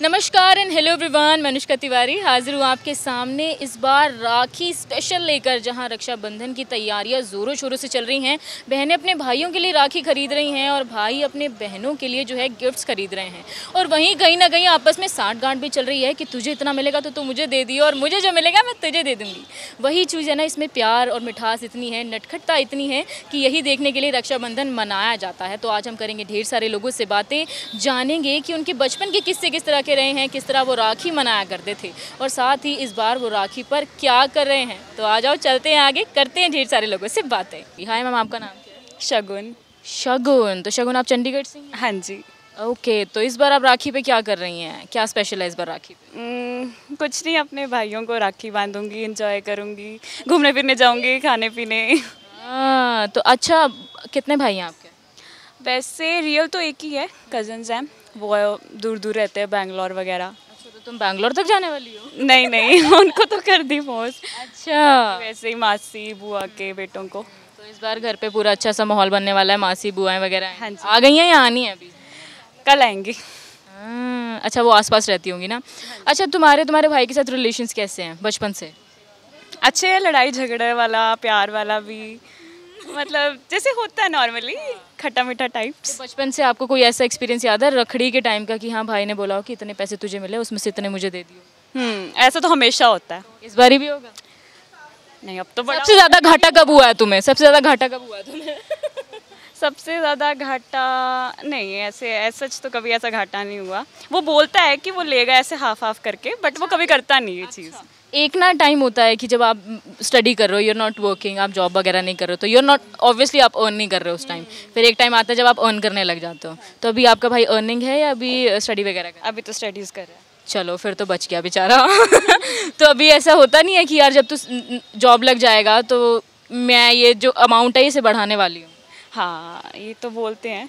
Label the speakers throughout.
Speaker 1: नमस्कार and hello everyone, मैं अनुष्का तिवारी हाजिर हूँ आपके सामने इस बार राखी स्पेशल लेकर, जहाँ रक्षाबंधन की तैयारियाँ ज़ोरों शोरों से चल रही हैं। बहनें अपने भाइयों के लिए राखी खरीद रही हैं और भाई अपने बहनों के लिए जो है गिफ्ट्स खरीद रहे हैं। और वहीं कहीं ना कहीं आपस में साठ-गांठ भी चल रही है कि तुझे इतना मिलेगा तो तू मुझे दे दियो और मुझे जो मिलेगा मैं तुझे दे दूँगी। वही चीज़ है ना, इसमें प्यार और मिठास इतनी है, नटखटता इतनी है कि यही देखने के लिए रक्षाबंधन मनाया जाता है। तो आज हम करेंगे ढेर सारे लोगों से बातें, जानेंगे कि उनके बचपन के किस्से किस तरह के रहे हैं, किस तरह वो राखी मनाया करते थे और साथ ही इस बार वो राखी पर क्या कर रहे हैं। तो आ जाओ, चलते हैं आगे, करते हैं ढेर सारे लोगों से बातें। हाय मैम, आपका नाम क्या है?
Speaker 2: शगुन।
Speaker 1: शगुन। तो शगुन, आप चंडीगढ़ से हैं?
Speaker 2: हाँ जी।
Speaker 1: ओके, तो इस बार आप राखी पे क्या कर रही हैं? क्या स्पेशल है इस बार राखी पे?
Speaker 2: कुछ नहीं, अपने भाइयों को राखी बांधूंगी, एंजॉय करूंगी, घूमने फिरने जाऊंगी, खाने पीने।
Speaker 1: तो अच्छा, कितने भाई हैं आपके?
Speaker 2: वैसे रियल तो एक ही है, कजन्स हैं, वो दूर दूर रहते हैं, बैंगलोर वगैरह।
Speaker 1: अच्छा, तो तुम बैंगलोर तक जाने वाली हो?
Speaker 2: नहीं नहीं, उनको तो कर दी पोस्ट।
Speaker 1: अच्छा,
Speaker 2: वैसे ही मासी बुआ के बेटों को।
Speaker 1: तो इस बार घर पे पूरा अच्छा सा माहौल बनने वाला है, मासी बुआएं वगैरह हैं?
Speaker 2: हाँ जी।
Speaker 1: आ गई हैं या आनी है अभी?
Speaker 2: कल आएंगी।
Speaker 1: अच्छा, वो आसपास रहती होंगी ना। अच्छा, तुम्हारे भाई के साथ रिलेशंस कैसे हैं बचपन से?
Speaker 2: अच्छे है, लड़ाई झगड़े वाला, प्यार वाला भी, मतलब जैसे होता है नॉर्मली, खट्टा मीठा टाइप्स।
Speaker 1: तो बचपन से आपको कोई ऐसा एक्सपीरियंस याद है रखड़ी के टाइम का कि हाँ भाई ने बोला हो कि इतने पैसे तुझे मिले, उसमें से इतने मुझे दे दियो?
Speaker 2: ऐसा तो हमेशा होता है।
Speaker 1: इस बारी भी होगा?
Speaker 2: नहीं, अब तो बड़ा।
Speaker 1: सबसे ज्यादा घाटा कब हुआ है तुम्हें? सबसे ज्यादा घाटा कब हुआ है तुम्हें?
Speaker 2: सबसे ज़्यादा घाटा नहीं, ऐसे सच तो कभी ऐसा घाटा नहीं हुआ। वो बोलता है कि वो लेगा ऐसे हाफ हाफ करके, बट वो कभी करता नहीं ये चीज़।
Speaker 1: एक ना टाइम होता है कि जब आप स्टडी कर रहे हो, यूर नॉट वर्किंग, आप जॉब वगैरह नहीं कर रहे हो, तो यूर नॉट, ऑब्वियसली आप अर्न नहीं कर रहे हो उस टाइम। फिर एक टाइम आता है जब आप अर्न करने लग जाते हो। तो अभी आपका भाई अर्निंग है या अभी स्टडी वगैरह कर?
Speaker 2: अभी तो स्टडीज़ कर रहा है।
Speaker 1: चलो फिर तो बच गया बेचारा। तो अभी ऐसा होता नहीं है कि यार जब तू जॉब लग जाएगा तो मैं ये जो अमाउंट है इसे बढ़ाने वाली हूँ?
Speaker 2: हाँ, ये तो बोलते हैं,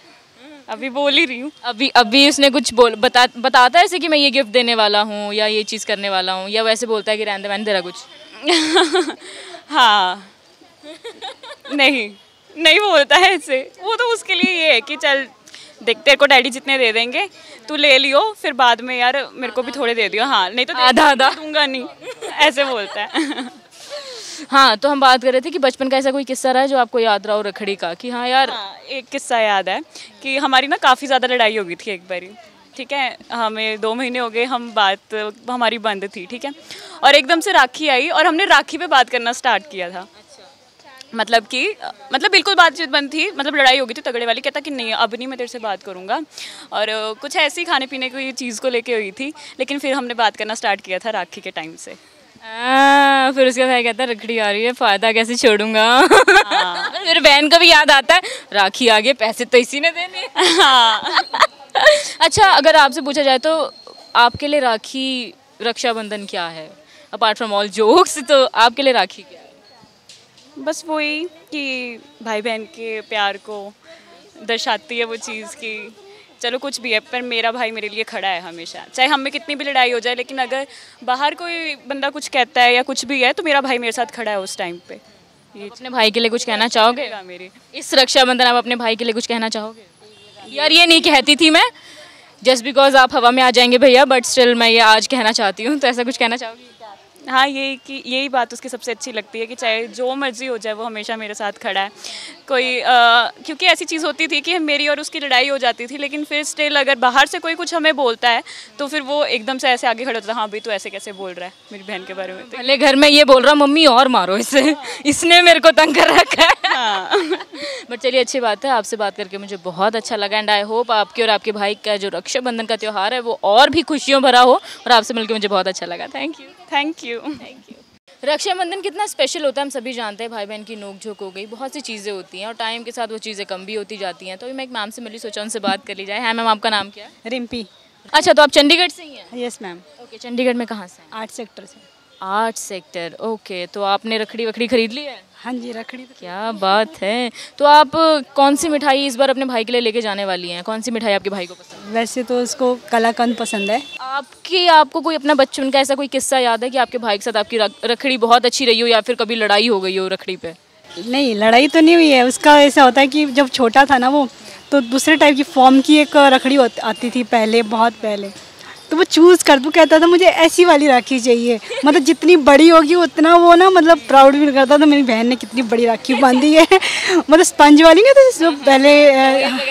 Speaker 2: अभी बोल ही रही हूँ।
Speaker 1: अभी उसने कुछ बताता है ऐसे कि मैं ये गिफ्ट देने वाला हूँ या ये चीज़ करने वाला हूँ, या वैसे बोलता है कि रहने दे मैंने तेरा कुछ?
Speaker 2: हाँ। नहीं नहीं बोलता है ऐसे, वो तो उसके लिए ये है कि चल देख, तेरे को डैडी जितने दे देंगे तू ले लियो, फिर बाद में यार मेरे को भी थोड़े दे दियो। हाँ, नहीं तो
Speaker 1: आधा आधा
Speaker 2: दूंगा नहीं, ऐसे बोलता है।
Speaker 1: हाँ, तो हम बात कर रहे थे कि बचपन का ऐसा कोई किस्सा रहा है जो आपको याद रहा हो रखड़ी का कि हाँ यार?
Speaker 2: हाँ, एक किस्सा याद है कि हमारी ना काफ़ी ज़्यादा लड़ाई हो गई थी एक बारी। ठीक है, हमें 2 महीने हो गए, हम बात हमारी बंद थी। ठीक है, और एकदम से राखी आई और हमने राखी पे बात करना स्टार्ट किया था। मतलब कि बिल्कुल बातचीत बंद थी, मतलब लड़ाई हो गई थी तगड़े वाली। कहता कि नहीं, अब नहीं मैं तेरे से बात करूँगा, और कुछ ऐसी खाने पीने की चीज़ को लेके हुई थी। लेकिन फिर हमने बात करना स्टार्ट किया था राखी के टाइम से।
Speaker 1: फिर उसका भाई कहता है रखड़ी आ रही है, फायदा कैसे छोड़ूंगा। फिर बहन को भी याद आता है राखी आ गई, पैसे तो इसी ने देने।
Speaker 2: हाँ।
Speaker 1: अच्छा, अगर आपसे पूछा जाए तो आपके लिए राखी, रक्षाबंधन क्या है अपार्ट फ्रॉम ऑल जोक्स? तो आपके लिए राखी क्या है?
Speaker 2: बस वही कि भाई बहन के प्यार को दर्शाती है वो चीज़ की, चलो कुछ भी है, पर मेरा भाई मेरे लिए खड़ा है हमेशा, चाहे हम में कितनी भी लड़ाई हो जाए। लेकिन अगर बाहर कोई बंदा कुछ कहता है या कुछ भी है तो मेरा भाई मेरे साथ खड़ा है उस टाइम पे। ये
Speaker 1: अपने भाई के लिए कुछ कहना चाहोगे?
Speaker 2: मेरे
Speaker 1: इस रक्षाबंधन आप अपने भाई के लिए कुछ कहना चाहोगे? यार ये नहीं कहती थी मैं, जस्ट बिकॉज आप हवा में आ जाएंगे भैया, बट स्टिल मैं ये आज कहना चाहती हूँ। तो ऐसा कुछ कहना चाहोगी?
Speaker 2: हाँ, यही बात उसकी सबसे अच्छी लगती है कि चाहे जो मर्जी हो जाए वो हमेशा मेरे साथ खड़ा है। कोई क्योंकि ऐसी चीज़ होती थी कि मेरी और उसकी लड़ाई हो जाती थी, लेकिन फिर स्टिल अगर बाहर से कोई कुछ हमें बोलता है तो फिर वो एकदम से ऐसे आगे खड़ा होता है, हाँ भाई तो ऐसे कैसे बोल रहा है मेरी बहन के बारे में। तो
Speaker 1: भले घर में ये बोल रहा मम्मी और मारो इसे, इसने मेरे को तंग कर रखा है।
Speaker 2: हाँ।
Speaker 1: बट चलिए, अच्छी बात है, आपसे बात करके मुझे बहुत अच्छा लगा एंड आई होप आपके और आपके भाई का जो रक्षाबंधन का त्यौहार है वो और भी खुशियों भरा हो। और आपसे मिलकर मुझे बहुत अच्छा लगा। Thank you.
Speaker 2: Thank you.
Speaker 1: Rakshabandhan कितना स्पेशल होता है हम सभी जानते हैं। भाई बहन की नोक झोंक हो गई, बहुत सी चीज़ें होती हैं और टाइम के साथ वो चीज़ें कम भी होती जाती हैं। तो अभी मैं एक मैम से मिली, सोचा उनसे बात कर ली जाए। है मैम, आपका नाम क्या है?
Speaker 3: रिम्पी।
Speaker 1: अच्छा, तो आप चंडीगढ़ से ही हैं?
Speaker 3: Yes ma'am.
Speaker 1: ओके, चंडीगढ़ में कहाँ से हैं?
Speaker 3: 8 सेक्टर से।
Speaker 1: 8 सेक्टर, ओके। तो आपने रखड़ी वखड़ी खरीद ली है?
Speaker 3: हाँ जी, रखड़ी तो
Speaker 1: क्या बात है। तो आप कौन सी मिठाई इस बार अपने भाई के लिए लेके जाने वाली हैं? कौन सी मिठाई आपके भाई को पसंद है?
Speaker 3: वैसे तो उसको कलाकंद पसंद है।
Speaker 1: आपको कोई अपना बचपन का ऐसा कोई किस्सा याद है कि आपके भाई के साथ आपकी रखड़ी बहुत अच्छी रही हो या फिर कभी लड़ाई हो गई हो रखड़ी पे?
Speaker 3: नहीं, लड़ाई तो नहीं हुई है। उसका ऐसा होता है कि जब छोटा था ना वो, तो दूसरे टाइप की फॉर्म की एक रखड़ी आती थी पहले, बहुत पहले। तो वो चूज़ कर, वो कहता था मुझे ऐसी वाली राखी चाहिए, मतलब जितनी बड़ी होगी उतना वो ना मतलब प्राउड फील करता था मेरी बहन ने कितनी बड़ी राखी बांधी है। मतलब स्पंज वाली नहीं तो जो पहले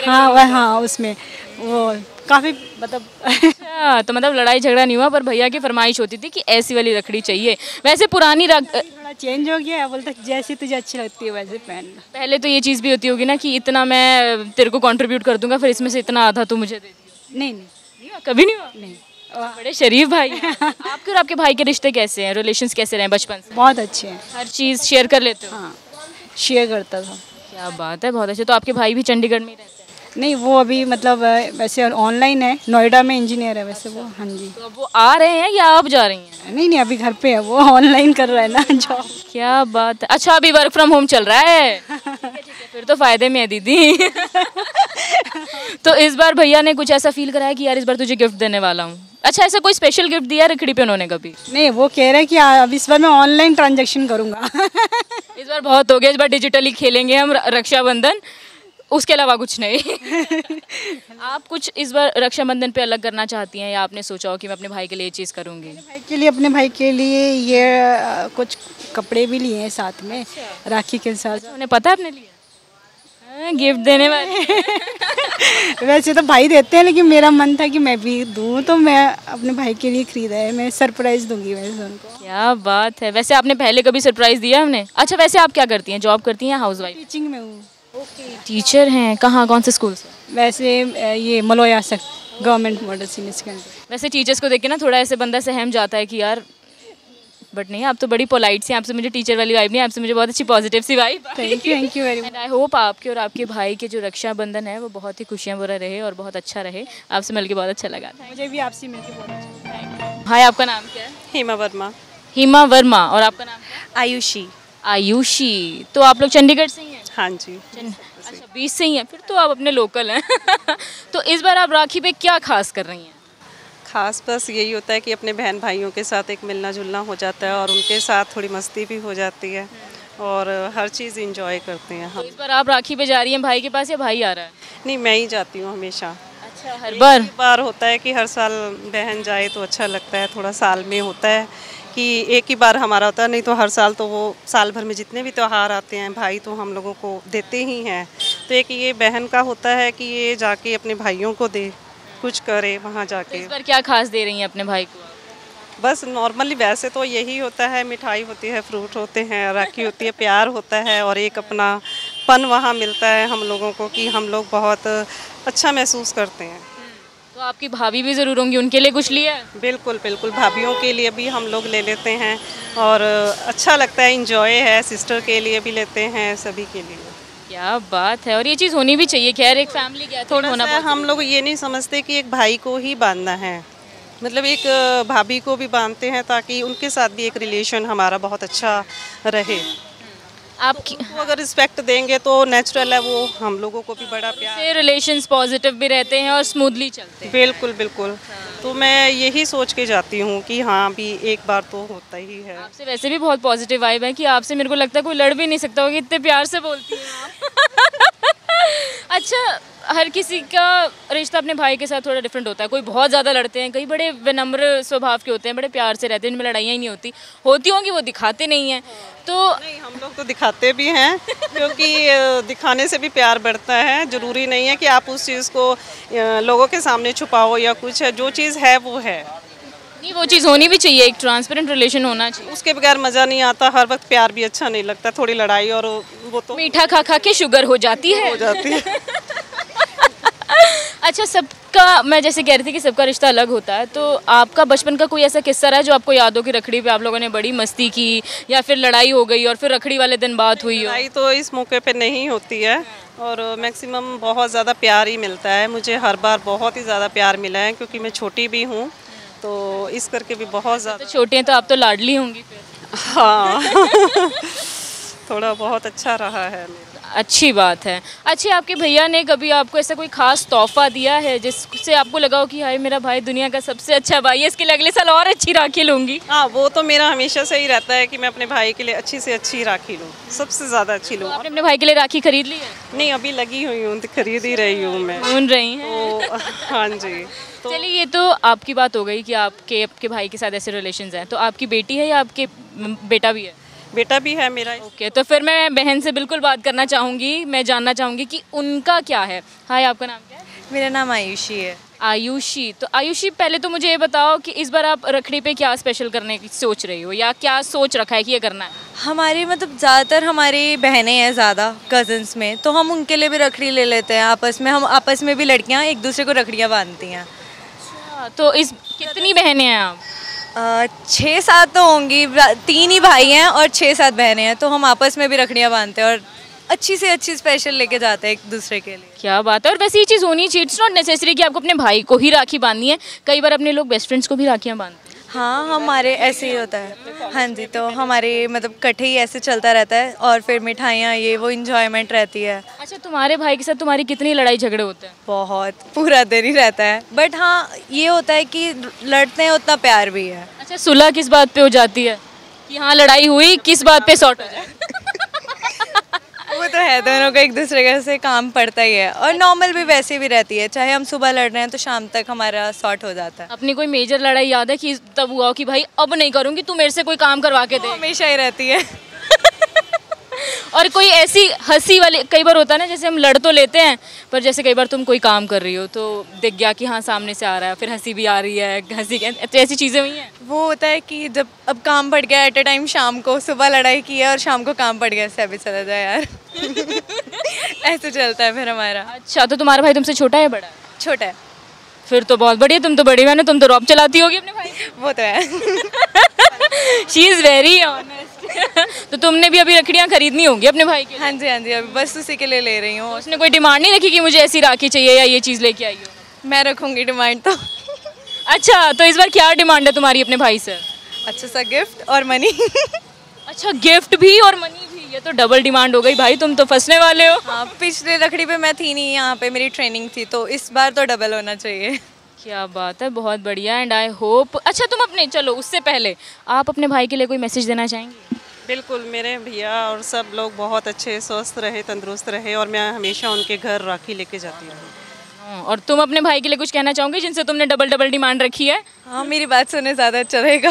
Speaker 3: हाँ उसमें वो काफ़ी मतलब
Speaker 1: अच्छा, तो मतलब लड़ाई झगड़ा नहीं हुआ, पर भैया की फरमाइश होती थी कि ऐसी वाली रखड़ी चाहिए। वैसे पुरानी
Speaker 3: थोड़ा चेंज हो गया है, बोलता जैसी तुझे अच्छी लगती है वैसे पहनना।
Speaker 1: पहले तो ये चीज़ भी होती होगी ना कि इतना मैं तेरे को कंट्रीब्यूट कर दूंगा, फिर इसमें से इतना आधा तू मुझे दे दियो।
Speaker 3: नहीं
Speaker 1: नहीं हुआ? कभी नहीं हुआ?
Speaker 3: नहीं
Speaker 1: बड़े शरीफ भाई हैं। आपके और आपके भाई के रिश्ते कैसे हैं, रिलेशंस कैसे रहे बचपन से?
Speaker 3: बहुत अच्छे हैं।
Speaker 1: हर चीज़ शेयर कर लेते हो?
Speaker 3: हाँ शेयर करता था।
Speaker 1: क्या बात है, बहुत अच्छे। तो आपके भाई भी चंडीगढ़ में ही रहते हैं?
Speaker 3: नहीं वो अभी मतलब वैसे ऑनलाइन है, नोएडा में इंजीनियर है वैसे वो। हाँ जी।
Speaker 1: तो अब वो आ रहे हैं या आप जा रही हैं?
Speaker 3: नहीं अभी घर पे है वो, ऑनलाइन कर रहा है ना जॉब।
Speaker 1: क्या बात है। अच्छा, अभी वर्क फ्रॉम होम चल रहा है। ठीक है, फिर तो फायदे में है दीदी। तो इस बार भैया ने कुछ ऐसा फील कराया कि यार इस बार तुझे गिफ्ट देने वाला हूँ? अच्छा, ऐसा कोई स्पेशल गिफ्ट दिया रखड़ी पे उन्होंने कभी?
Speaker 3: नहीं वो कह रहे हैं कि अब इस बार मैं ऑनलाइन ट्रांजैक्शन करूँगा।
Speaker 1: इस बार बहुत हो गया, इस बार डिजिटली खेलेंगे हम रक्षाबंधन, उसके अलावा कुछ नहीं। आप कुछ इस बार रक्षाबंधन पे अलग करना चाहती हैं या आपने सोचा हो कि मैं अपने भाई के लिए ये चीज़ करूँगी?
Speaker 3: अपने भाई के लिए ये कुछ कपड़े भी लिए हैं साथ में राखी के साथ।
Speaker 1: उन्हें पता है अपने लिए गिफ्ट देने वाले?
Speaker 3: वैसे तो भाई देते हैं, लेकिन मेरा मन था कि मैं भी दूँ, तो मैं अपने भाई के लिए खरीदा है। मैं सरप्राइज़ दूंगी वैसे उनको।
Speaker 1: क्या बात है। वैसे आपने पहले कभी सरप्राइज़ दिया हमने? अच्छा, वैसे आप क्या करती हैं, जॉब करती हैं या हाउसवाइफ?
Speaker 3: टीचिंग में हूँ।
Speaker 1: टीचर हैं। कहाँ, कौन से स्कूल से?
Speaker 3: वैसे ये मलोया सक गवर्नमेंट मॉडल सीनियर सेकेंडरी।
Speaker 1: वैसे टीचर्स को देख के ना थोड़ा ऐसे बंदा सहम जाता है कि यार, बट नहीं, आप तो बड़ी पोलाइट सी, आपसे मुझे टीचर वाली वाइब नहीं, आपसे मुझे बहुत अच्छी पॉजिटिव सी vibe.
Speaker 3: Thank you very much.
Speaker 1: And I hope आपके और आपके भाई के जो रक्षाबंधन है वो बहुत ही खुशियाँ भरा रहे और बहुत अच्छा रहे। आपसे मिलकर बहुत अच्छा लगा।
Speaker 3: मुझे भी आपसे मिलकर बहुत अच्छा लगा।
Speaker 1: भाई आपका नाम क्या है?
Speaker 4: हेमा वर्मा।
Speaker 1: हिमा वर्मा। और आपका नाम क्या है?
Speaker 4: आयुषी।
Speaker 1: आयुषी। तो आप लोग चंडीगढ़ से ही हैं?
Speaker 4: हाँ जी।
Speaker 1: अच्छा, 20 से ही हैं, फिर तो आप अपने लोकल हैं। तो इस बार आप राखी पे क्या खास कर रही हैं?
Speaker 4: खास बस यही होता है कि अपने बहन भाइयों के साथ एक मिलना जुलना हो जाता है और उनके साथ थोड़ी मस्ती भी हो जाती है और हर चीज़ इंजॉय करते हैं
Speaker 1: तो
Speaker 4: हम।
Speaker 1: इस बार आप राखी पे जा रही हैं भाई के पास या भाई आ रहा है?
Speaker 4: नहीं, मैं ही जाती हूँ हमेशा।
Speaker 1: अच्छा, हर बार?
Speaker 4: एक बार होता है कि हर साल बहन जाए तो अच्छा लगता है, थोड़ा साल में होता है कि एक ही बार हमारा होता है, नहीं तो हर साल तो वो साल भर में जितने भी त्यौहार आते हैं भाई तो हम लोगों को देते ही हैं। तो एक ये बहन का होता है कि ये जाके अपने भाइयों को दे, कुछ करे वहाँ
Speaker 1: तो
Speaker 4: जाके।
Speaker 1: इस बार क्या खास दे रही हैं अपने भाई को?
Speaker 4: बस नॉर्मली वैसे तो यही होता है, मिठाई होती है, फ्रूट होते हैं, राखी होती है, प्यार होता है और एक अपना पन वहाँ मिलता है हम लोगों को कि हम लोग बहुत अच्छा महसूस करते हैं।
Speaker 1: तो आपकी भाभी भी ज़रूर होंगी, उनके लिए कुछ लिया है?
Speaker 4: बिल्कुल बिल्कुल, भाभीयों के लिए भी हम लोग ले लेते हैं और अच्छा लगता है, इंजॉय है। सिस्टर के लिए भी लेते हैं, सभी के लिए।
Speaker 1: क्या बात है। और ये चीज़ होनी भी चाहिए। खैर, एक फैमिली गैदरिंग
Speaker 4: थोड़ा
Speaker 1: होना
Speaker 4: सा
Speaker 1: बहुत
Speaker 4: हम लोग ये नहीं समझते कि एक भाई को ही बांधना है, मतलब एक भाभी को भी बांधते हैं ताकि उनके साथ भी एक रिलेशन हमारा बहुत अच्छा रहे।
Speaker 1: आपकी
Speaker 4: तो अगर रिस्पेक्ट देंगे तो नेचुरल है, वो हम लोगों को भी बड़ा प्यार।
Speaker 1: से रिलेशंस पॉजिटिव भी रहते हैं और स्मूथली चलते हैं।
Speaker 4: बिल्कुल बिल्कुल। तो मैं यही सोच के जाती हूँ कि हाँ भी एक बार तो होता ही है।
Speaker 1: आपसे वैसे भी बहुत पॉजिटिव वाइब है कि आपसे मेरे को लगता है कोई लड़ भी नहीं सकता होगा, इतने प्यार से बोलती हैं आप। अच्छा, हर किसी का रिश्ता अपने भाई के साथ थोड़ा डिफरेंट होता है। कोई बहुत ज़्यादा लड़ते हैं, कई बड़े विनम्र स्वभाव के होते हैं, बड़े प्यार से रहते हैं, इनमें लड़ाइयाँ ही नहीं होती होंगी, वो दिखाते नहीं हैं। तो
Speaker 4: नहीं, हम लोग तो दिखाते भी हैं क्योंकि दिखाने से भी प्यार बढ़ता है। ज़रूरी नहीं है कि आप उस चीज़ को लोगों के सामने छुपाओ या कुछ है, जो चीज़ है वो है।
Speaker 1: नहीं, वो चीज़ होनी भी चाहिए, एक ट्रांसपेरेंट रिलेशन होना चाहिए।
Speaker 4: उसके बगैर मज़ा नहीं आता, हर वक्त प्यार भी अच्छा नहीं लगता, थोड़ी लड़ाई और वो तो
Speaker 1: मीठा खा खा के शुगर हो जाती है।
Speaker 4: हो जाती है।
Speaker 1: अच्छा, सबका, मैं जैसे कह रही थी कि सबका रिश्ता अलग होता है, तो आपका बचपन का कोई ऐसा किस्सा रहा है जो आपको याद हो कि रखड़ी पे आप लोगों ने बड़ी मस्ती की या फिर लड़ाई हो गई और फिर रखड़ी वाले दिन बात हुई हो?
Speaker 4: लड़ाई तो इस मौके पे नहीं होती है और मैक्सिमम बहुत ज़्यादा प्यार ही मिलता है। मुझे हर बार बहुत ही ज़्यादा प्यार मिला है क्योंकि मैं छोटी भी हूँ, तो इस करके भी बहुत ज़्यादा।
Speaker 1: तो छोटी हैं तो आप तो लाडली होंगी फिर।
Speaker 4: हाँ। थोड़ा बहुत अच्छा रहा है मेरा।
Speaker 1: अच्छी बात है। अच्छा, आपके भैया ने कभी आपको ऐसा कोई खास तोहफा दिया है जिससे आपको लगा हो कि हाय मेरा भाई दुनिया का सबसे अच्छा भाई है, इसके लिए अगले साल और अच्छी राखी लूँगी?
Speaker 4: हाँ, वो तो मेरा हमेशा से ही रहता है कि मैं अपने भाई के लिए अच्छी से अच्छी राखी लूँ, सबसे ज़्यादा अच्छी
Speaker 1: तो
Speaker 4: लूँ।
Speaker 1: आपने अपने भाई के लिए राखी खरीद ली है?
Speaker 4: नहीं, अभी लगी हुई हूँ, खरीद ही रही हूँ मैं।
Speaker 1: ढूंढ रही हैं?
Speaker 4: तो हाँ जी। तो
Speaker 1: चलिए, ये तो आपकी बात हो गई कि आपके भाई के साथ ऐसे रिलेशंस हैं। तो आपकी बेटी है या आपके बेटा भी है?
Speaker 4: बेटा भी है मेरा।
Speaker 1: ओके, तो फिर मैं बहन से बिल्कुल बात करना चाहूँगी। मैं जानना चाहूँगी कि उनका क्या है। हाय, आपका नाम क्या है?
Speaker 5: मेरा नाम आयुषी है।
Speaker 1: आयुषी। तो आयुषी, पहले तो मुझे ये बताओ कि इस बार आप रखड़ी पे क्या स्पेशल करने की सोच रही हो, या क्या सोच रखा है कि ये करना है?
Speaker 5: हमारी मतलब ज़्यादातर हमारी बहनें हैं ज़्यादा कज़न्स में, तो हम उनके लिए भी रखड़ी ले लेते हैं आपस में। हम आपस में भी लड़कियां एक दूसरे को रखड़ियाँ बांधती हैं।
Speaker 1: तो इस कितनी बहनें हैं आप?
Speaker 5: 6-7 तो होंगी, 3 ही भाई हैं और 6-7 बहनें हैं, तो हम आपस में भी रखड़ियाँ बांधते हैं और अच्छी से अच्छी स्पेशल लेके जाते हैं एक दूसरे के लिए।
Speaker 1: क्या बात है। और वैसे ये चीज़ होनी चाहिए। इट्स नॉट नेसेसरी कि आपको अपने भाई को ही राखी बांधनी है। कई बार अपने लोग बेस्ट फ्रेंड्स को भी राखियाँ बांधते हैं।
Speaker 5: हाँ, हमारे ऐसे ही होता है। हाँ जी, तो हमारे मतलब इकट्ठे ही ऐसे चलता रहता है और फिर मिठाइयाँ ये वो इंजॉयमेंट रहती है।
Speaker 1: अच्छा, तुम्हारे भाई के साथ तुम्हारी कितनी लड़ाई झगड़े होते हैं?
Speaker 5: बहुत, पूरा दिन ही रहता है। बट हाँ, ये होता है कि लड़ते हैं उतना प्यार भी है।
Speaker 1: अच्छा, सुलह किस बात पे हो जाती है कि हाँ लड़ाई हुई, किस बात पे सॉर्ट हो जाए?
Speaker 5: वो तो है, दोनों का एक दूसरे का से काम पड़ता ही है। और नॉर्मल भी वैसे भी रहती है, चाहे हम सुबह लड़ रहे हैं तो शाम तक हमारा सॉर्ट हो जाता है।
Speaker 1: अपनी कोई मेजर लड़ाई याद है कि तब हुआ हो कि भाई अब नहीं करूँगी, तू मेरे से कोई काम करवा के दे?
Speaker 5: हमेशा ही रहती है।
Speaker 1: और कोई ऐसी हंसी वाली, कई बार होता है ना, जैसे हम लड़ तो लेते हैं पर जैसे कई बार तुम कोई काम कर रही हो तो दिख गया कि हाँ सामने से आ रहा है, फिर हंसी भी आ रही है, तो ऐसी चीज़ें हुई हैं?
Speaker 5: वो होता है कि जब अब काम पड़ गया एट अ टाइम, शाम को सुबह लड़ाई की है और शाम को काम पड़ गया, इससे अभी चला जाए यार। ऐसे चलता है फिर हमारा।
Speaker 1: अच्छा, तो तुम्हारा भाई तुमसे छोटा है बड़ा है?
Speaker 5: छोटा है।
Speaker 1: फिर तो बहुत बढ़िया, तुम तो बड़ी बहन हो, तुम तो रॉब चलाती होगी अपने भाई।
Speaker 5: वो तो है।
Speaker 1: She is very honest. तो तुमने भी अभी रखड़ियाँ खरीदनी होंगी अपने भाई के लिए?
Speaker 5: हाँ जी, हाँ जी, अभी बस उसी के लिए ले रही हूँ।
Speaker 1: उसने कोई डिमांड नहीं रखी कि मुझे ऐसी राखी चाहिए या ये चीज़ लेके आई हो?
Speaker 5: मैं रखूँगी डिमांड तो।
Speaker 1: अच्छा, तो इस बार क्या डिमांड है तुम्हारी अपने भाई से?
Speaker 5: अच्छा सा गिफ्ट और मनी।
Speaker 1: अच्छा, गिफ्ट भी और मनी भी, ये तो डबल डिमांड हो गई भाई, तुम तो फंसने वाले हो।
Speaker 5: हाँ, पिछले रखड़ी पे मैं थी नहीं यहाँ पे, मेरी ट्रेनिंग थी, तो इस बार तो डबल होना चाहिए।
Speaker 1: क्या बात है, बहुत बढ़िया। एंड आई होप, अच्छा तुम अपने, चलो उससे पहले आप अपने भाई के लिए कोई मैसेज देना चाहेंगे?
Speaker 4: बिल्कुल, मेरे भैया और सब लोग बहुत अच्छे, स्वस्थ रहे, तंदुरुस्त रहे, और मैं हमेशा उनके घर राखी लेके जाती रहूँ।
Speaker 1: और तुम अपने भाई के लिए कुछ कहना चाहोगे जिनसे तुमने डबल डिमांड रखी है?
Speaker 5: हाँ, मेरी बात सुनने ज़्यादा अच्छा रहेगा।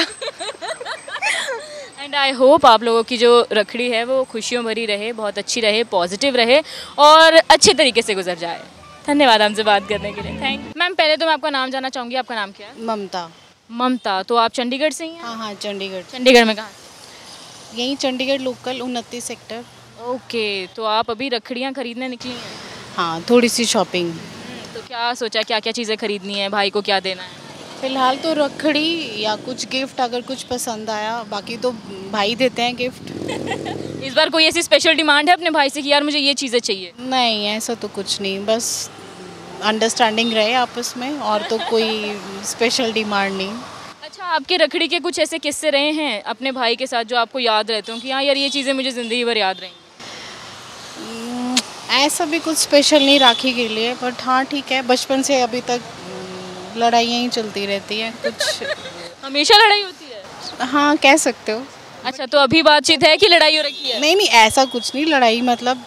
Speaker 1: एंड आई होप आप लोगों की जो रखड़ी है वो खुशियों भरी रहे, बहुत अच्छी रहे, पॉजिटिव रहे और अच्छे तरीके से गुजर जाए। धन्यवाद हमसे बात करने के लिए, थैंक यू। मैम, पहले तो मैं आपका नाम जानना चाहूँगी, आपका नाम क्या है?
Speaker 3: ममता।
Speaker 1: ममता, तो आप चंडीगढ़ से ही हैं?
Speaker 3: हाँ हाँ, चंडीगढ़।
Speaker 1: चंडीगढ़ में कहाँ?
Speaker 3: यहीं चंडीगढ़ लोकल 29 सेक्टर।
Speaker 1: ओके, तो आप अभी रखड़ियाँ खरीदने निकली हैं?
Speaker 3: हाँ, थोड़ी सी शॉपिंग।
Speaker 1: तो क्या सोचा, क्या क्या चीज़ें खरीदनी है, भाई को क्या देना है?
Speaker 3: फिलहाल तो रखड़ी या कुछ गिफ्ट अगर कुछ पसंद आया, बाकी तो भाई देते हैं गिफ्ट।
Speaker 1: इस बार कोई ऐसी स्पेशल डिमांड है अपने भाई से कि यार मुझे ये चीज़ें चाहिए?
Speaker 3: नहीं, ऐसा तो कुछ नहीं, बस अंडरस्टैंडिंग रहे आपस में, और तो कोई स्पेशल डिमांड नहीं।
Speaker 1: अच्छा, आपके रखड़ी के कुछ ऐसे किस्से रहे हैं अपने भाई के साथ जो आपको याद रहते हो कि हाँ यार ये चीज़ें मुझे ज़िंदगी भर याद रहेंगी?
Speaker 3: ऐसा भी कुछ स्पेशल नहीं राखी के लिए, बट हाँ ठीक है, बचपन से अभी तक लड़ाइयाँ ही चलती रहती हैं कुछ।
Speaker 1: हमेशा लड़ाई होती है?
Speaker 3: हाँ, कह सकते हो।
Speaker 1: अच्छा, तो अभी बातचीत है कि लड़ाई हो रखी है?
Speaker 3: नहीं नहीं, ऐसा कुछ नहीं, लड़ाई मतलब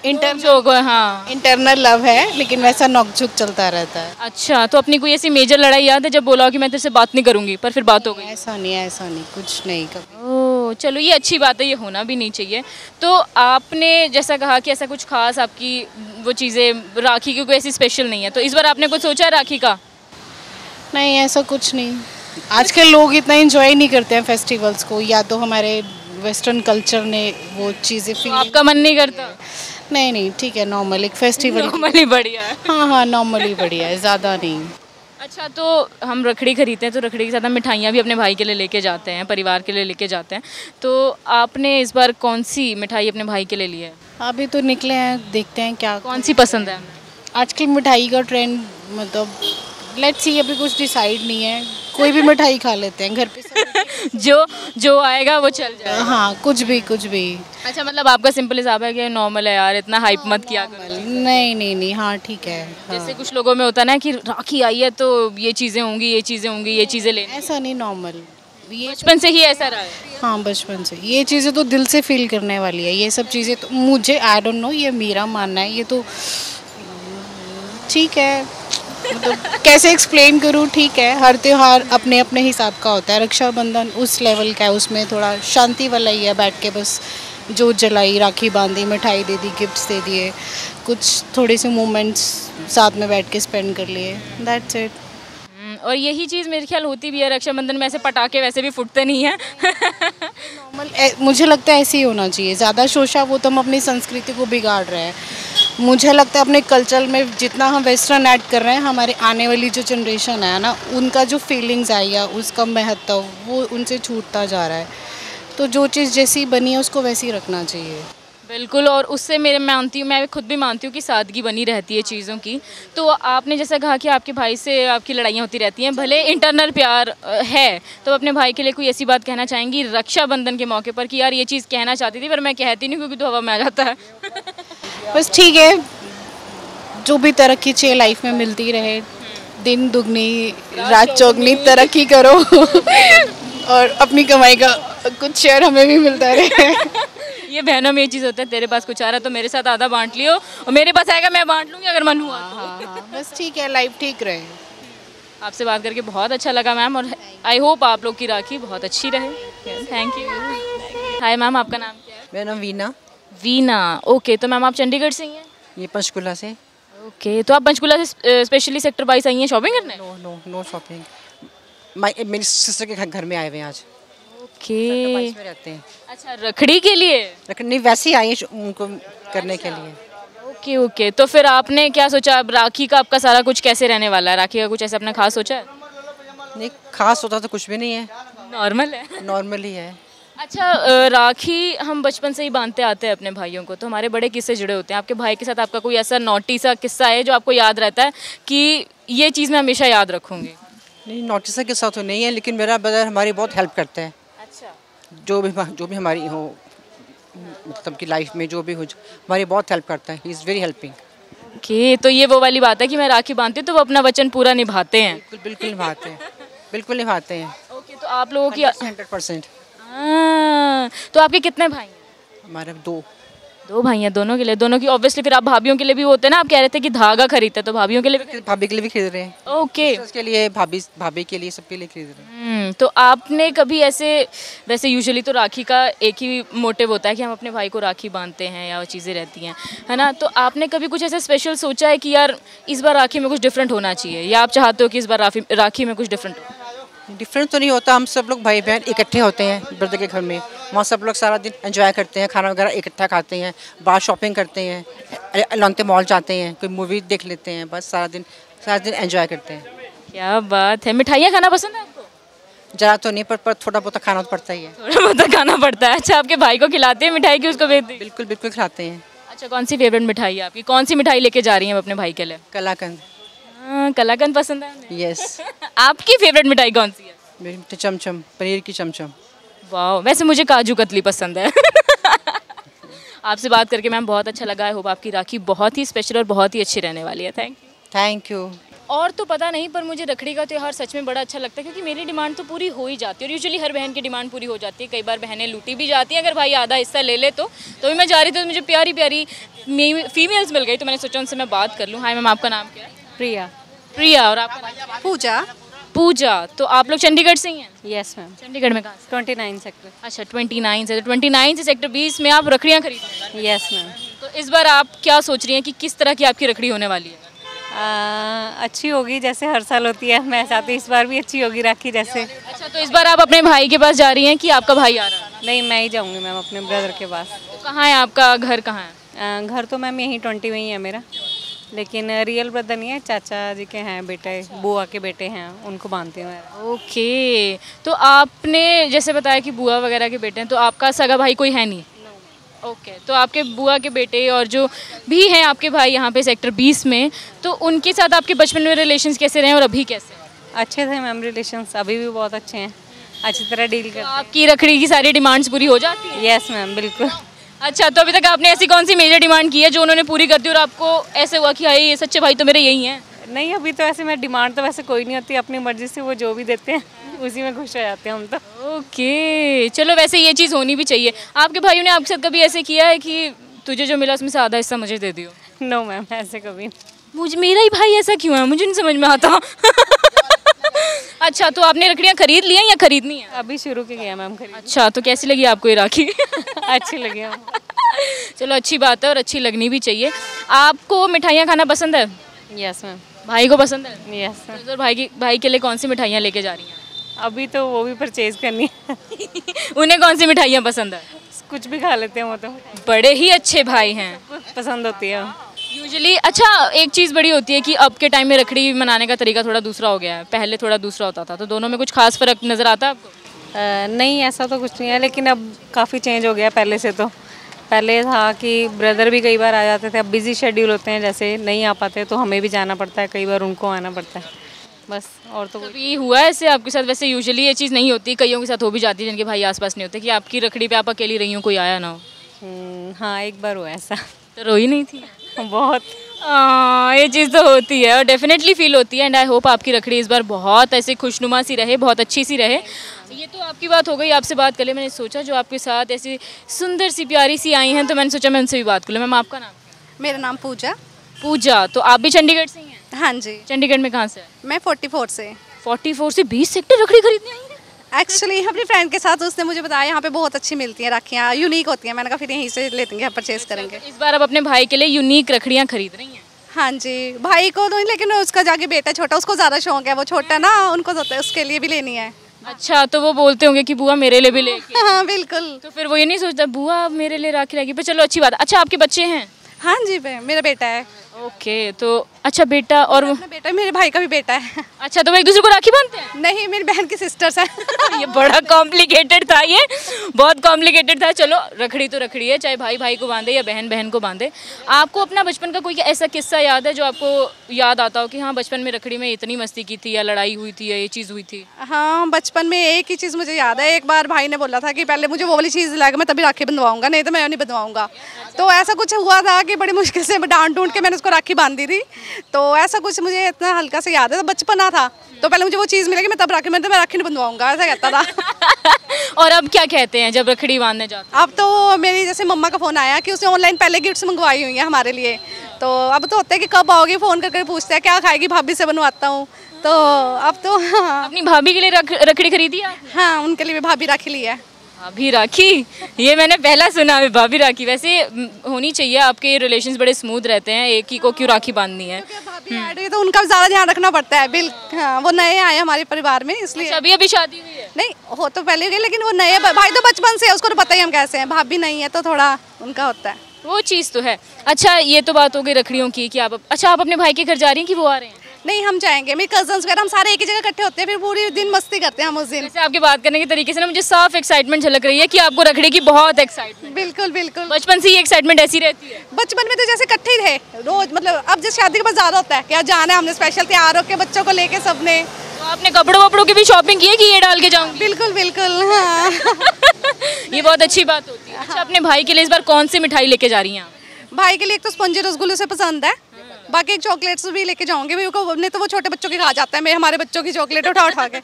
Speaker 1: हाँ।
Speaker 3: इंटरनल लव है, लेकिन वैसा नोकझोंक चलता रहता है।
Speaker 1: अच्छा, तो अपनी कोई ऐसी मेजर लड़ाई याद है जब बोला हो कि मैं तेरे से बात नहीं करूंगी, पर फिर बात हो गई?
Speaker 3: ऐसा नहीं, कुछ नहीं कभी।
Speaker 1: ओह, चलो ये अच्छी बात है, ये होना भी नहीं चाहिए। तो आपने जैसा कहा कि ऐसा कुछ खास आपकी वो चीज़ें राखी की कोई ऐसी स्पेशल नहीं है, तो इस बार आपने कुछ सोचा है राखी का?
Speaker 3: नहीं, ऐसा कुछ नहीं। आजकल लोग इतना एंजॉय नहीं करते हैं फेस्टिवल्स को, या तो हमारे वेस्टर्न कल्चर ने वो चीज़ें
Speaker 1: तो आपका मन नहीं करता?
Speaker 3: नहीं, ठीक है, नॉर्मल एक फेस्टिवल।
Speaker 1: नॉर्मली बढ़िया है।
Speaker 3: हाँ, नॉर्मली बढ़िया है, ज़्यादा नहीं।
Speaker 1: अच्छा, तो हम रखड़ी खरीदते हैं तो रखड़ी के साथ हम मिठाइयाँ भी अपने भाई के लिए लेके जाते हैं, परिवार के लिए लेके जाते हैं। तो आपने इस बार कौन सी मिठाई अपने भाई के लिए ली है?
Speaker 3: अभी तो निकले हैं, देखते हैं क्या
Speaker 1: कौन सी पसंद है?
Speaker 3: आजकल मिठाई का ट्रेंड, मतलब लेट्स सी, अभी कुछ डिसाइड नहीं है।
Speaker 6: कोई भी मिठाई खा लेते हैं घर पे सब।
Speaker 1: जो आएगा वो चल जाए।
Speaker 6: हाँ, कुछ भी।
Speaker 1: अच्छा, मतलब आपका सिंपल हिसाब है कि नॉर्मल है यार, इतना हाइप मत किया करो।
Speaker 6: नहीं, हाँ ठीक है। हाँ।
Speaker 1: जैसे कुछ लोगों में होता है ना कि राखी आई है तो ये चीज़ें होंगी, ये चीज़ें लेनी।
Speaker 6: ऐसा नहीं, नॉर्मल ये
Speaker 1: बचपन से ही ऐसा रहा है।
Speaker 6: हाँ, बचपन से ये चीज़ें तो दिल से फील करने वाली है। ये सब चीज़ें तो मुझे आई डोंट नो, ये मेरा मानना है। ये तो ठीक है, मतलब कैसे एक्सप्लेन करूँ, ठीक है। हर त्यौहार अपने अपने हिसाब का होता है। रक्षाबंधन उस लेवल का है, उसमें थोड़ा शांति वाला ही है। बैठ के बस जोत जलाई, राखी बांधी, मिठाई दे दी, गिफ्ट्स दे दिए, कुछ थोड़े से मोमेंट्स साथ में बैठ के स्पेंड कर लिए, दैट्स इट।
Speaker 1: और यही चीज़ मेरे ख्याल होती भी है रक्षाबंधन में। ऐसे पटाखे वैसे भी फूटते नहीं हैं।
Speaker 6: नॉर्मल मुझे लगता है ऐसे ही होना चाहिए। ज़्यादा शोशा वो तो हम अपनी संस्कृति को बिगाड़ रहे हैं। मुझे लगता है अपने कल्चर में जितना हम वेस्टर्न ऐड कर रहे हैं, हमारे आने वाली जो जनरेशन है ना, उनका जो फीलिंग्स आई है, उसका महत्व वो उनसे छूटता जा रहा है। तो जो चीज़ जैसी बनी है उसको वैसी ही रखना चाहिए।
Speaker 1: बिल्कुल, और उससे मैं खुद भी मानती हूँ कि सादगी बनी रहती है चीज़ों की। तो आपने जैसा कहा कि आपके भाई से आपकी लड़ाइयाँ होती रहती हैं, भले इंटरनल प्यार है, तो अपने भाई के लिए कोई ऐसी बात कहना चाहेंगी रक्षाबंधन के मौके पर कि यार ये चीज़ कहना चाहती थी पर मैं कहती नहीं क्योंकि तो हवा में आ जाता है।
Speaker 6: बस ठीक है, जो भी तरक्की चाहिए लाइफ में मिलती रहे। दिन दुगनी रात चौगनी तरक्की करो और अपनी कमाई का कुछ शेयर हमें भी मिलता रहे।
Speaker 1: ये बहनों में ये चीज़ होता है, तेरे पास कुछ आ रहा है तो मेरे साथ आधा बांट लियो, और मेरे पास आएगा मैं बांट लूँगी अगर मन हुआ तो।
Speaker 6: हाँ, बस ठीक है, लाइफ ठीक रहे।
Speaker 1: आपसे बात करके बहुत अच्छा लगा मैम, और आई होप आप लोग की राखी बहुत अच्छी रहे। Thank you. हाय मैम, आपका नाम क्या है?
Speaker 7: मेरा नाम वीना।
Speaker 1: वीना, ओके। तो मैम आप चंडीगढ़ से ही हैं?
Speaker 7: ये पंचकुला से।
Speaker 1: ओके, तो आप पंचकुला से स्पेशली सेक्टर 22 आई हैं शॉपिंग करने?
Speaker 7: No shopping. मेरी सिस्टर के घर में आए हुए हैं आज।
Speaker 1: ओके,
Speaker 7: में रहते हैं।
Speaker 1: अच्छा, रखड़ी के लिए?
Speaker 7: नहीं, वैसे ही आई हैं उनको करने के लिए।
Speaker 1: ओके, तो फिर आपने क्या सोचा, अब राखी का आपका सारा कुछ कैसे रहने वाला है? राखी का कुछ ऐसा अपना खास सोचा है?
Speaker 7: नहीं, खास होता तो कुछ भी नहीं है,
Speaker 1: नॉर्मल है।
Speaker 7: नॉर्मल ही है।
Speaker 1: अच्छा, राखी हम बचपन से ही बांधते आते हैं अपने भाइयों को, तो हमारे बड़े किस्से जुड़े होते हैं। आपके भाई के साथ आपका कोई ऐसा नॉटी सा किस्सा है जो आपको याद रहता है कि ये चीज़ मैं हमेशा याद रखूँगी?
Speaker 7: नहीं, नोटिस के साथ तो नहीं है, लेकिन मेरा ब्रदर हमारी बहुत हेल्प करता है।
Speaker 1: अच्छा,
Speaker 7: जो भी हमारी हो, मतलब कि लाइफ में जो भी हो, हमारी बहुत हेल्प करता है। He is very helping.
Speaker 1: Okay, तो ये वो वाली बात है कि मैं राखी बांधती हूँ तो वो अपना वचन पूरा निभाते हैं।
Speaker 7: बिल्कुल निभाते हैं, बिल्कुल निभाते हैं।
Speaker 1: ओके, तो आप लोगों की
Speaker 7: 100%।
Speaker 1: तो आपके कितने भाई हैं?
Speaker 7: हमारे दो
Speaker 1: भाई हैं। दोनों के लिए, दोनों की ऑब्वियसली फिर आप भाभीियों के लिए भी होते हैं ना, आप कह रहे थे कि धागा खरीदते हैं, तो भाभीियों के लिए भी?
Speaker 7: भाभी के लिए भी खरीद रहे हैं।
Speaker 1: ओके,
Speaker 7: उसके लिए भाभी के लिए, सबके लिए खरीद रहे हैं।
Speaker 1: तो आपने कभी ऐसे, वैसे यूजुअली तो राखी का एक ही मोटिव होता है कि हम अपने भाई को राखी बांधते हैं या वो चीज़ें रहती हैं, है ना, तो आपने कभी कुछ ऐसे स्पेशल सोचा है कि यार इस बार राखी में कुछ डिफरेंट होना चाहिए, या आप चाहते हो कि इस बार राखी में कुछ डिफरेंट हो?
Speaker 7: डिफरेंट तो नहीं होता, हम सब लोग भाई बहन इकट्ठे होते हैं ब्रदर के घर में। वहाँ सब लोग सारा दिन एंजॉय करते हैं, खाना वगैरह इकट्ठा खाते हैं, बाहर शॉपिंग करते हैं, एलांते मॉल जाते हैं, कोई मूवी देख लेते हैं, बस सारा दिन एंजॉय करते हैं।
Speaker 1: क्या बात है। मिठाइयाँ खाना पसंद है आपको?
Speaker 7: ज़्यादा तो नहीं, पर थोड़ा बहुत खाना तो पड़ता ही है।
Speaker 1: थोड़ा बहुत खाना पड़ता है। अच्छा, आपके भाई को खिलाते हैं मिठाई की उसको भेजते हैं?
Speaker 7: बिल्कुल खिलाते हैं।
Speaker 1: अच्छा, कौन सी फेवरेट मिठाई है आपकी? कौन सी मिठाई लेके जा रही हैं अपने भाई के लिए?
Speaker 7: कलाकंद।
Speaker 1: कलाकंद पसंद है?
Speaker 7: यस।
Speaker 1: आपकी फेवरेट मिठाई कौन सी है?
Speaker 7: मेरी चमचम, पनीर की चमचम।
Speaker 1: वाह, वैसे मुझे काजू कतली पसंद है। आपसे बात करके मैम बहुत अच्छा लगा। आई होप आपकी राखी बहुत ही स्पेशल और बहुत ही अच्छी रहने वाली है।
Speaker 7: Thank you.
Speaker 1: और तो पता नहीं, पर मुझे रखड़ी का त्यौहार सच में बड़ा अच्छा लगता है क्योंकि मेरी डिमांड तो पूरी हो ही जाती है, और यूजुअली हर बहन की डिमांड पूरी हो जाती है। कई बार बहनें लूटी भी जाती हैं, अगर भाई आधा हिस्सा ले ले तो भी मैं जा रही थी तो मुझे प्यारी प्यारी फीमेल्स मिल गई, तो मैंने सोचा उनसे मैं बात कर लूँ। हाय मैम, आपका नाम क्या है? प्रिया। और आपका? पूजा। तो आप लोग चंडीगढ़ से ही हैं?
Speaker 8: Yes ma'am.
Speaker 1: चंडीगढ़ में कहाँ से?
Speaker 8: 29 सेक्टर।
Speaker 1: अच्छा, 29 से, तो 29 से सेक्टर 20 में आप रखड़ियाँ खरीद रहे हैं?
Speaker 8: Yes ma'am.
Speaker 1: तो इस बार आप क्या सोच रही हैं कि किस तरह की आपकी रखड़ी होने वाली है?
Speaker 8: अच्छी होगी जैसे हर साल होती है। मैं चाहती इस बार भी अच्छी होगी राखी जैसे।
Speaker 1: अच्छा, तो इस बार आप अपने भाई के पास जा रही हैं कि आपका भाई आ रहा है?
Speaker 8: नहीं, मैं ही जाऊंगी मैम अपने ब्रदर के पास।
Speaker 1: तो कहाँ है आपका घर? कहाँ है
Speaker 8: घर? तो मैम यहीं 20 में ही है मेरा, लेकिन रियल ब्रदर नहीं है, चाचा जी के हैं बेटे, बुआ के बेटे हैं, उनको बांधती हूँ।
Speaker 1: ओके, तो आपने जैसे बताया कि बुआ वगैरह के बेटे हैं, तो आपका सगा भाई कोई है नहीं? ओके, तो आपके बुआ के बेटे और जो भी हैं आपके भाई यहाँ पे सेक्टर 20 में, तो उनके साथ आपके बचपन में रिलेशंस कैसे रहे और अभी कैसे?
Speaker 8: अच्छे थे मैम रिलेशंस, अभी भी बहुत अच्छे हैं, अच्छी तरह डील करते हैं।
Speaker 1: आपकी रखड़ी की सारी डिमांड्स पूरी हो जाती है?
Speaker 8: यस मैम, बिल्कुल।
Speaker 1: अच्छा, तो अभी तक आपने ऐसी कौन सी मेजर डिमांड की है जो उन्होंने पूरी कर दी और आपको ऐसे हुआ कि हाँ ये सच्चे भाई तो मेरे यही हैं?
Speaker 8: नहीं, अभी तो ऐसे मैं डिमांड तो वैसे कोई नहीं होती, अपनी मर्जी से वो जो भी देते हैं उसी में खुश हो जाते हैं हम तो।
Speaker 1: ओके, चलो वैसे ये चीज़ होनी भी चाहिए। आपके भाइयों ने आपके साथ कभी ऐसे किया है कि तुझे जो मिला उसमें से आधा हिस्सा मुझे दे दियो?
Speaker 8: नो मैम, ऐसे कभी नहीं।
Speaker 1: मुझे मेरा ही भाई ऐसा क्यों है, मुझे नहीं समझ में आता। अच्छा, तो आपने लकड़ियाँ खरीद ली हैं या खरीदनी है?
Speaker 8: अभी शुरू की गया मैम खरीद।
Speaker 1: अच्छा, तो कैसी लगी आपको ये राखी?
Speaker 8: अच्छी लगी हम।
Speaker 1: चलो अच्छी बात है और अच्छी लगनी भी चाहिए। आपको मिठाइयाँ खाना पसंद है?
Speaker 8: Yes ma'am.
Speaker 1: भाई को पसंद है?
Speaker 8: Yes ma'am.
Speaker 1: तो भाई के लिए कौन सी मिठाइयाँ लेके जा रही हैं?
Speaker 8: अभी तो वो भी परचेज करनी है।
Speaker 1: उन्हें कौन सी मिठाइयाँ पसंद है?
Speaker 8: कुछ भी खा लेते हैं वो तो,
Speaker 1: बड़े ही अच्छे भाई हैं।
Speaker 8: पसंद होती है।
Speaker 1: यूजुअली अच्छा, एक चीज़ बड़ी होती है कि अब के टाइम में रखड़ी मनाने का तरीका थोड़ा दूसरा हो गया है, पहले थोड़ा दूसरा होता था, तो दोनों में कुछ खास फर्क नज़र आता है आपको?
Speaker 8: नहीं, ऐसा तो कुछ नहीं है, लेकिन अब काफ़ी चेंज हो गया पहले से। तो पहले था कि ब्रदर भी कई बार आ जाते थे, अब बिजी शेड्यूल होते हैं, जैसे नहीं आ पाते तो हमें भी जाना पड़ता है, कई बार उनको आना पड़ता है, बस। और तो
Speaker 1: कभी हुआ है ऐसे आपके साथ? वैसे यूजुअली ये चीज़ नहीं होती, कईयों के साथ हो भी जाती है जिनके भाई आसपास नहीं होते, कि आपकी रखड़ी पे आप अकेली रही हो, कोई आया ना हो?
Speaker 8: हाँ, एक बार हुआ ऐसा।
Speaker 1: तो रोई नहीं थी?
Speaker 8: बहुत।
Speaker 1: ये चीज़ तो होती है और डेफिनेटली फील होती है। एंड आई होप आपकी रखड़ी इस बार बहुत ऐसे खुशनुमा सी रहे, बहुत अच्छी सी रहे। ये तो आपकी बात हो गई, आपसे बात कर ले। मैंने सोचा जो आपके साथ ऐसी सुंदर सी प्यारी सी आई हैं, तो मैंने सोचा मैं उनसे भी बात कर लूँ। मैम, आपका नाम?
Speaker 9: मेरा नाम पूजा।
Speaker 1: पूजा, तो आप भी चंडीगढ़ से ही हैं?
Speaker 9: हाँ जी।
Speaker 1: चंडीगढ़ में कहाँ से?
Speaker 9: मैं 44 से।
Speaker 1: 44 से 20 सेक्टर रखड़ी खरीदने आई हैं?
Speaker 9: एक्चुअली अपनी फ्रेंड के साथ, उसने मुझे बताया यहाँ पे बहुत अच्छी मिलती हैं राखियाँ, यूनिक होती हैं। मैंने कहा फिर यहीं से लेते हैं, परचेज करेंगे।
Speaker 1: इस बार आप अपने भाई के लिए यूनिक रखड़ियाँ खरीद रही हैं?
Speaker 9: हाँ जी, भाई को तो नहीं, लेकिन उसका जाके बेटा छोटा, उसको ज़्यादा शौक है, वो छोटा ना, उनको तो उसके लिए भी लेनी है।
Speaker 1: अच्छा, तो वो बोलते होंगे कि बुआ मेरे लिए भी ले।
Speaker 9: हाँ बिल्कुल।
Speaker 1: तो फिर वो ये नहीं सोचता बुआ मेरे लिए राखी लाएगी? पर चलो अच्छी बात। अच्छा, आपके बच्चे हैं?
Speaker 9: हाँ जी, मेरा बेटा है।
Speaker 1: ओके, तो अच्छा बेटा और वो
Speaker 9: बेटा मेरे भाई का भी बेटा है।
Speaker 1: अच्छा, तो वो एक दूसरे को राखी बांधते हैं?
Speaker 9: नहीं, मेरी बहन की सिस्टर्स है।
Speaker 1: ये बड़ा कॉम्प्लिकेटेड था, ये बहुत कॉम्प्लिकेटेड था। चलो, रखड़ी तो रखड़ी है, चाहे भाई भाई को बांधे या बहन बहन को बांधे। आपको अपना बचपन का कोई ऐसा किस्सा याद है जो आपको याद आता हो कि हाँ बचपन में रखड़ी में इतनी मस्ती की थी, या लड़ाई हुई थी, या ये चीज़ हुई थी?
Speaker 9: हाँ, बचपन में एक ही चीज़ मुझे याद है। एक बार भाई ने बोला था कि पहले मुझे वो वाली चीज़ दिलाएगा, मैं तभी राखी बंधवाऊंगा, नहीं तो मैं नहीं बंधवाऊंगा। तो ऐसा कुछ हुआ था कि बड़ी मुश्किल से डांट ढूंढ के मैंने उसको राखी बांधी थी। तो ऐसा कुछ मुझे इतना हल्का से याद है, तो बचपना था, तो पहले मुझे वो चीज़ मिलेगी, मैं तब राखी, मैं राखी नहीं बंधवाऊंगा, ऐसा कहता था।
Speaker 1: और अब क्या कहते हैं जब रखड़ी बांधने जाते?
Speaker 9: अब तो मेरी जैसे मम्मा का फ़ोन आया कि उसने ऑनलाइन पहले गिफ्ट्स मंगवाई हुई है हमारे लिए, तो अब तो होता है कि कब आओगी, फ़ोन करके पूछते हैं क्या खाएगी, भाभी से बनवाता हूँ। तो अब तो हाँ।
Speaker 1: अपनी भाभी के लिए रखड़ी खरीदी है?
Speaker 9: हाँ, उनके लिए भी भाभी राखी ली है।
Speaker 1: भाभी राखी, ये मैंने पहला सुना है, भाभी राखी। वैसे होनी चाहिए, आपके रिलेशंस बड़े स्मूथ रहते हैं, एक ही को क्यों राखी बांधनी है?
Speaker 9: भाभी ऐड हुई तो उनका ज़्यादा ध्यान रखना पड़ता है। बिल्कुल, हाँ, वो नए आए हमारे परिवार में, इसलिए।
Speaker 1: अभी अभी शादी हुई है?
Speaker 9: नहीं, हो तो पहले गई, लेकिन वो नए भाई तो बचपन से है, उसको तो पता ही हम कैसे हैं। भाभी नहीं है तो थोड़ा उनका होता है,
Speaker 1: वो चीज़ तो है। अच्छा, ये तो बात हो गई रखड़ियों की कि आप अपने भाई के घर जा रही हैं कि वो आ रहे हैं?
Speaker 9: नहीं, हम जाएंगे, मेरे कजन्स वगैरह हम सारे एक ही जगह इकट्ठे होते हैं, फिर पूरी दिन मस्ती करते हैं हम उस दिन।
Speaker 1: वैसे आपके बात करने के तरीके से ना मुझे साफ एक्साइटमेंट झलक रही है कि आपको रखड़ी की बहुत एक्साइटमेंट।
Speaker 9: बिल्कुल बिल्कुल,
Speaker 1: बचपन से ही एक्साइटमेंट ऐसी रहती है?
Speaker 9: बचपन में तो जैसे इकट्ठे ही थे रोज, मतलब अब जैसे शादी के बाद ज़्यादा होता है क्या जाना है, हमने स्पेशल तैयार होकर बच्चों को लेके सबने।
Speaker 1: तो आपने कपड़ों वपड़ों की भी शॉपिंग की है कि ये डाल के जाऊंगी?
Speaker 9: बिल्कुल बिल्कुल, हाँ।
Speaker 1: ये बहुत अच्छी बात होती है। अच्छा, अपने भाई के लिए इस बार कौन सी मिठाई लेके जा रही हैं आप?
Speaker 9: भाई के लिए एक तो स्पंजी रसगुल्ले से पसंद है, बाकी चॉकलेट्स भी लेके जाऊंगी भाई को, नहीं तो वो छोटे बच्चों की खा जाता है, मैं हमारे बच्चों की चॉकलेट उठा उठा के।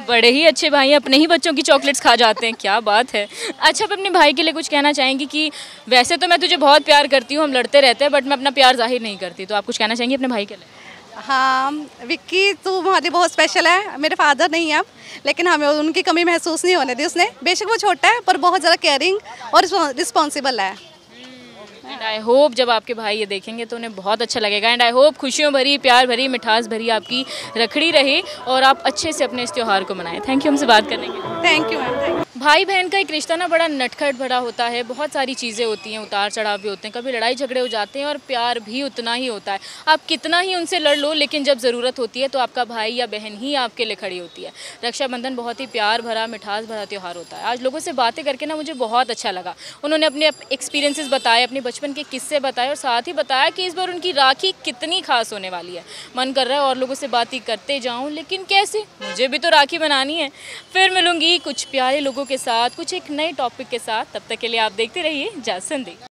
Speaker 1: बड़े ही अच्छे भाई, अपने ही बच्चों की चॉकलेट्स खा जाते हैं, क्या बात है। अच्छा, आप अपने भाई के लिए कुछ कहना चाहेंगी कि वैसे तो मैं तुझे बहुत प्यार करती हूँ, हम लड़ते रहते हैं, बट मैं अपना प्यार जाहिर नहीं करती, तो आप कुछ कहना चाहेंगी अपने भाई के लिए?
Speaker 9: हाँ विक्की, तू हमारे बहुत स्पेशल है। मेरे फादर नहीं है अब, लेकिन हमें उनकी कमी महसूस नहीं होने दी उसने। बेशक वो छोटा है पर बहुत ज़्यादा केयरिंग और रिस्पॉन्सिबल है।
Speaker 1: एंड आई होप जब आपके भाई ये देखेंगे तो उन्हें बहुत अच्छा लगेगा। एंड आई होप खुशियों भरी, प्यार भरी, मिठास भरी आपकी रखड़ी रहे और आप अच्छे से अपने इस त्यौहार को मनाएं। थैंक यू हमसे बात करने के लिए।
Speaker 9: Thank you ma'am.
Speaker 1: भाई बहन का एक रिश्ता ना बड़ा नटखट भरा होता है, बहुत सारी चीज़ें होती हैं, उतार चढ़ाव भी होते हैं, कभी लड़ाई झगड़े हो जाते हैं और प्यार भी उतना ही होता है। आप कितना ही उनसे लड़ लो, लेकिन जब ज़रूरत होती है तो आपका भाई या बहन ही आपके लिए खड़ी होती है। रक्षाबंधन बहुत ही प्यार भरा, मिठास भरा त्यौहार होता है। आज लोगों से बातें करके ना मुझे बहुत अच्छा लगा। उन्होंने अपने एक्सपीरियंसेस बताए, अपने बचपन के किस्से बताए और साथ ही बताया कि इस बार उनकी राखी कितनी खास होने वाली है। मन कर रहा है और लोगों से बातें करते जाऊँ, लेकिन कैसे, मुझे भी तो राखी बनानी है। फिर मिलूंगी कुछ प्यारे लोगों के साथ, कुछ एक नए टॉपिक के साथ। तब तक के लिए आप देखते रहिए जात संदेश।